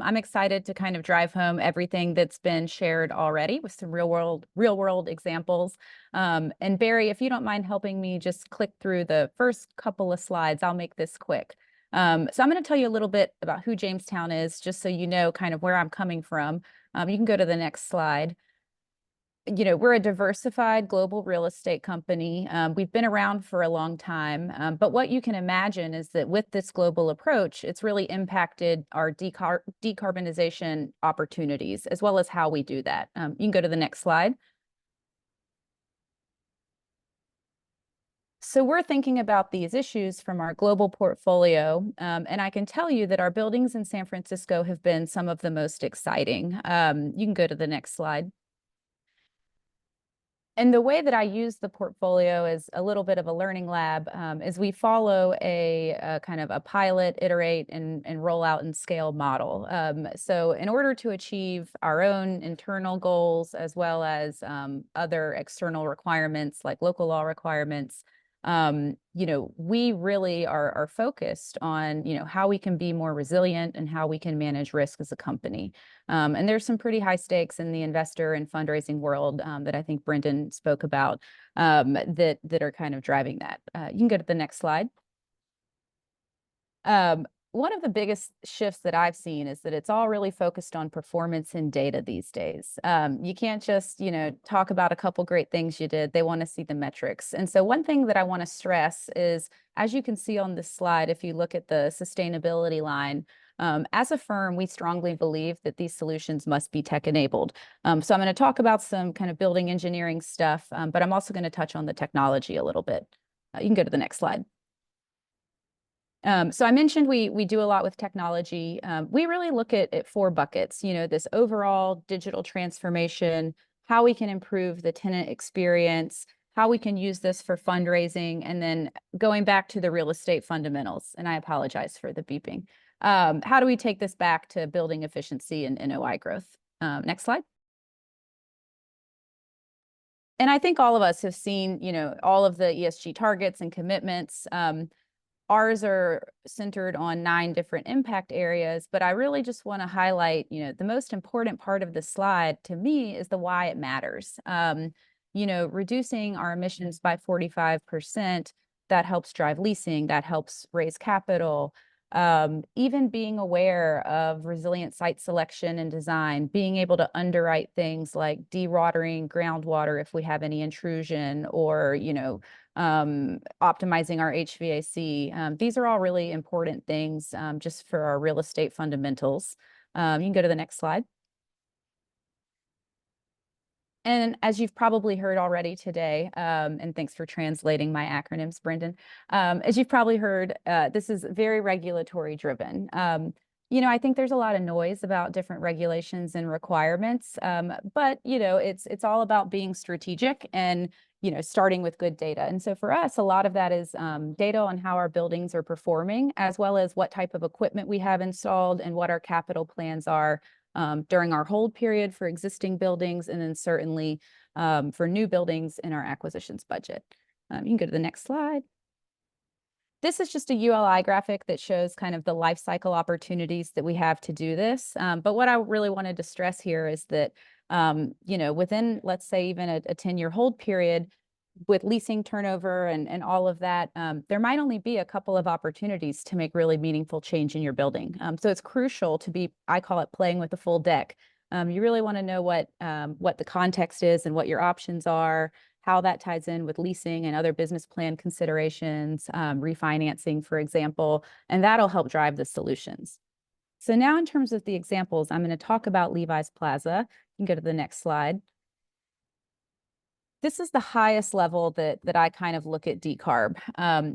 I'm excited to kind of drive home everything that's been shared already with some real world examples. And Barry, if you don't mind helping me just click through the first couple of slides, I'll make this quick. So I'm going to tell you a little bit about who Jamestown is, just so you know kind of where I'm coming from. You can go to the next slide. We're a diversified global real estate company. We've been around for a long time, but what you can imagine is that with this global approach, it's really impacted our decarbonization opportunities, as well as how we do that. You can go to the next slide. So we're thinking about these issues from our global portfolio, and I can tell you that our buildings in San Francisco have been some of the most exciting. You can go to the next slide. And the way that I use the portfolio is a little bit of a learning lab, is we follow a kind of a pilot, iterate, and roll out and scale model. So in order to achieve our own internal goals, as well as other external requirements like local law requirements, we really are focused on, how we can be more resilient and how we can manage risk as a company. And there's some pretty high stakes in the investor and fundraising world that I think Brendan spoke about that are kind of driving that. You can go to the next slide. One of the biggest shifts that I've seen is that it's all really focused on performance and data these days. You can't just, talk about a couple great things you did. They want to see the metrics. And so one thing that I want to stress is, as you can see on this slide, if you look at the sustainability line, as a firm, we strongly believe that these solutions must be tech enabled. So I'm going to talk about some kind of building engineering stuff, but I'm also going to touch on the technology a little bit. You can go to the next slide. So I mentioned we do a lot with technology. We really look at 4 buckets, this overall digital transformation, how we can improve the tenant experience, how we can use this for fundraising, and then going back to the real estate fundamentals. And I apologize for the beeping. How do we take this back to building efficiency and NOI growth? Next slide. And I think all of us have seen, all of the ESG targets and commitments. Ours are centered on 9 different impact areas, but I really just want to highlight, the most important part of the slide to me is the why it matters. Reducing our emissions by 45%, that helps drive leasing, that helps raise capital. Even being aware of resilient site selection and design, being able to underwrite things like dewatering groundwater if we have any intrusion, or, optimizing our HVAC. These are all really important things just for our real estate fundamentals. You can go to the next slide. And as you've probably heard already today, and thanks for translating my acronyms, Brendan, as you've probably heard, this is very regulatory driven. I think there's a lot of noise about different regulations and requirements, but it's all about being strategic and starting with good data. And so for us, a lot of that is data on how our buildings are performing, as well as what type of equipment we have installed and what our capital plans are during our hold period for existing buildings, and then certainly for new buildings in our acquisitions budget. You can go to the next slide. This is just a ULI graphic that shows kind of the life cycle opportunities that we have to do this. But what I really wanted to stress here is that, within, let's say, even a 10-year hold period, with leasing turnover and all of that, there might only be a couple of opportunities to make really meaningful change in your building. So it's crucial to be, I call it, playing with the full deck. You really want to know what the context is and what your options are, how that ties in with leasing and other business plan considerations, refinancing, for example, and that'll help drive the solutions. So now in terms of the examples, I'm going to talk about Levi's Plaza. You can go to the next slide. This is the highest level that I kind of look at decarb.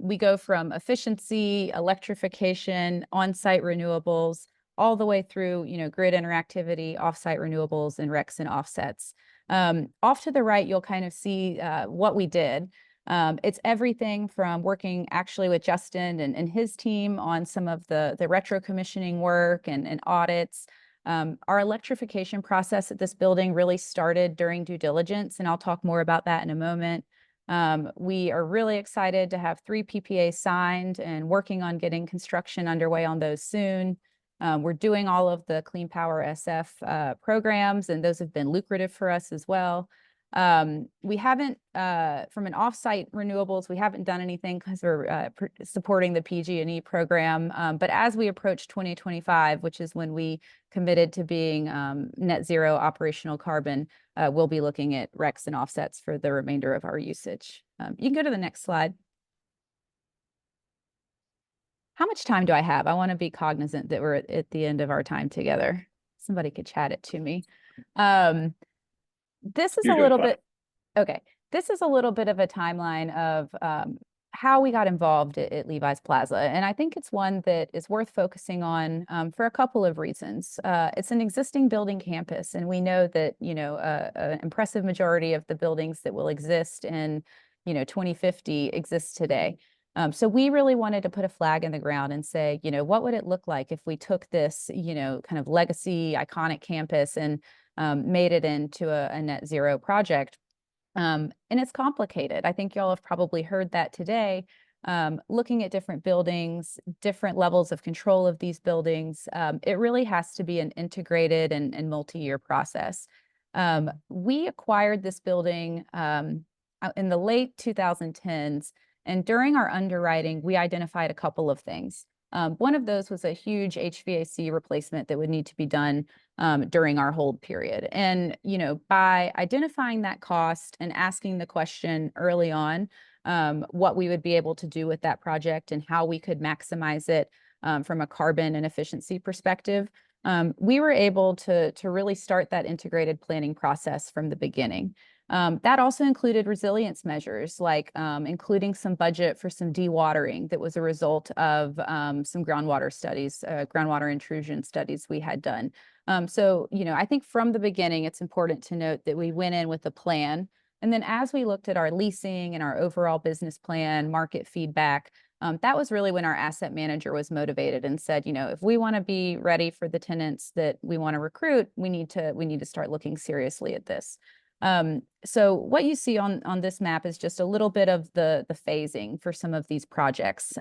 We go from efficiency, electrification, on-site renewables, all the way through, grid interactivity, off-site renewables, and RECs and offsets. Off to the right, you'll kind of see what we did. It's everything from working actually with Justin and his team on some of the retro commissioning work and audits. Our electrification process at this building really started during due diligence, and I'll talk more about that in a moment. We are really excited to have 3 PPAs signed and working on getting construction underway on those soon. We're doing all of the Clean Power SF programs, and those have been lucrative for us as well. We haven't, from an offsite renewables, we haven't done anything because we're supporting the PG&E program. But as we approach 2025, which is when we committed to being net zero operational carbon, we'll be looking at RECs and offsets for the remainder of our usage. You can go to the next slide. How much time do I have? I want to be cognizant that we're at the end of our time together. Somebody could chat it to me. This is a little bit, okay. This is a little bit of a timeline of how we got involved at Levi's Plaza. And I think it's one that is worth focusing on for a couple of reasons. It's an existing building campus, and we know that, an impressive majority of the buildings that will exist in, 2050 exist today. So we really wanted to put a flag in the ground and say, what would it look like if we took this, kind of legacy iconic campus and made it into a net zero project. And it's complicated. I think y'all have probably heard that today. Looking at different buildings, different levels of control of these buildings, it really has to be an integrated and multi-year process. We acquired this building in the late 2010s, and during our underwriting, we identified a couple of things. One of those was a huge HVAC replacement that would need to be done during our hold period. And, by identifying that cost and asking the question early on, what we would be able to do with that project and how we could maximize it from a carbon and efficiency perspective, we were able to really start that integrated planning process from the beginning. That also included resilience measures, like including some budget for some dewatering that was a result of some groundwater studies, groundwater intrusion studies we had done. So, I think from the beginning, it's important to note that we went in with a plan. And then as we looked at our leasing and our overall business plan, market feedback, that was really when our asset manager was motivated and said, if we want to be ready for the tenants that we want to recruit, we need to start looking seriously at this. So what you see on this map is just a little bit of the phasing for some of these projects.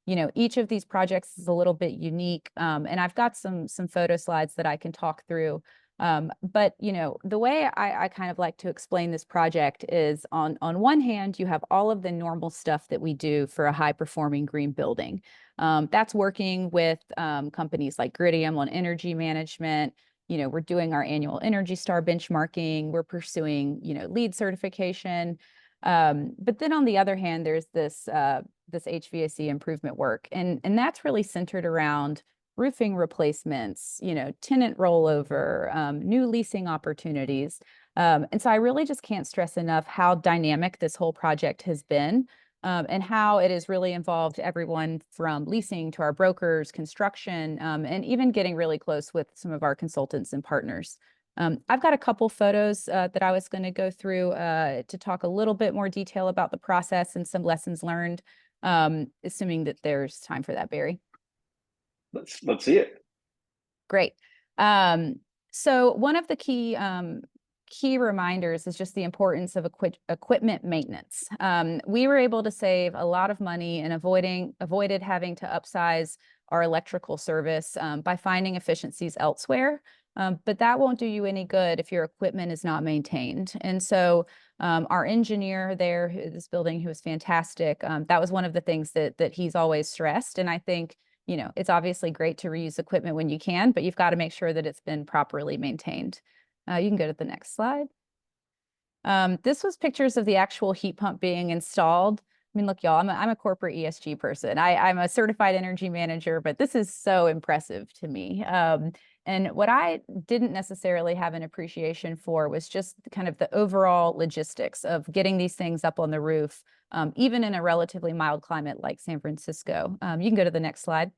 Each of these projects is a little bit unique, and I've got some photo slides that I can talk through. But the way I kind of like to explain this project is on one hand, you have all of the normal stuff that we do for a high performing green building. That's working with companies like Griddium on energy management. We're doing our annual Energy Star benchmarking. We're pursuing, LEED certification. But then on the other hand, there's this HVAC improvement work, and that's really centered around roofing replacements, tenant rollover, new leasing opportunities. And so I really just can't stress enough how dynamic this whole project has been. And how it has really involved everyone from leasing to our brokers, construction, and even getting really close with some of our consultants and partners. I've got a couple photos that I was going to go through to talk a little bit more detail about the process and some lessons learned, assuming that there's time for that, Barry. Let's see it. Great. So one of the key reminders is just the importance of equipment maintenance. We were able to save a lot of money and avoided having to upsize our electrical service by finding efficiencies elsewhere. But that won't do you any good if your equipment is not maintained. And so our engineer there, this building, who was fantastic, that was one of the things that he's always stressed. And I think, it's obviously great to reuse equipment when you can, but you've got to make sure that it's been properly maintained. You can go to the next slide. This was pictures of the actual heat pump being installed. I mean, look, y'all, I'm a corporate ESG person. I'm a certified energy manager, but this is so impressive to me. And what I didn't necessarily have an appreciation for was just kind of the overall logistics of getting these things up on the roof, even in a relatively mild climate like San Francisco. You can go to the next slide.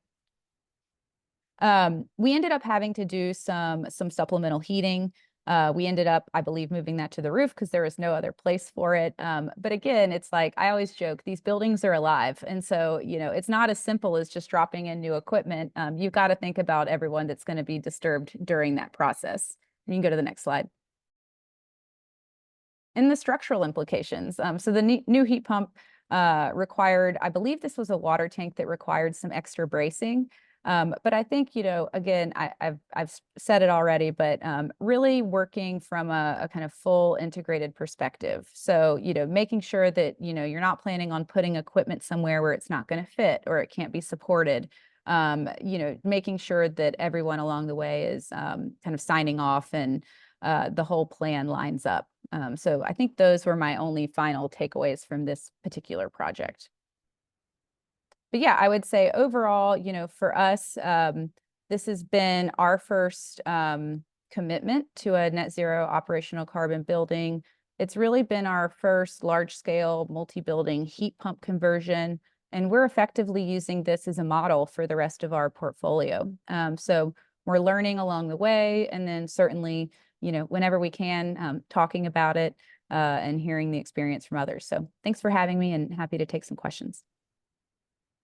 We ended up having to do some supplemental heating. We ended up, I believe, moving that to the roof because there was no other place for it. But again, it's like, I always joke, these buildings are alive. And so, it's not as simple as just dropping in new equipment. You've got to think about everyone that's going to be disturbed during that process. You can go to the next slide. And the structural implications. So the new heat pump required, I believe this was a water tank that required some extra bracing. But I think, again, I've said it already, but really working from a kind of full integrated perspective. So, making sure that, you're not planning on putting equipment somewhere where it's not going to fit or it can't be supported. Making sure that everyone along the way is kind of signing off and the whole plan lines up. So I think those were my only final takeaways from this particular project. But yeah, I would say overall, for us, this has been our first commitment to a net zero operational carbon building. It's really been our first large scale multi-building heat pump conversion. And we're effectively using this as a model for the rest of our portfolio. So we're learning along the way, and then certainly, whenever we can, talking about it and hearing the experience from others. So thanks for having me, and happy to take some questions.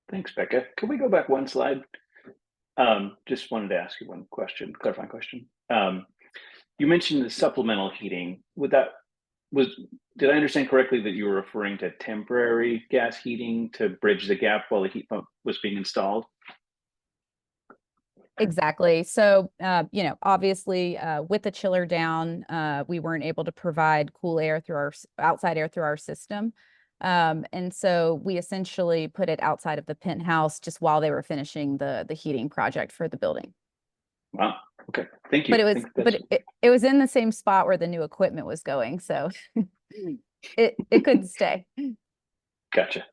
Thanks, Becca. Can we go back one slide? Just wanted to ask you one question, clarifying question. You mentioned the supplemental heating. Did I understand correctly that you were referring to temporary gas heating to bridge the gap while the heat pump was being installed? Exactly. So, obviously, with the chiller down, we weren't able to provide cool air through our outside air through our system. And so we essentially put it outside of the penthouse just while they were finishing the heating project for the building. Wow. Okay. Thank you. But it was in the same spot where the new equipment was going, so it couldn't stay. Gotcha.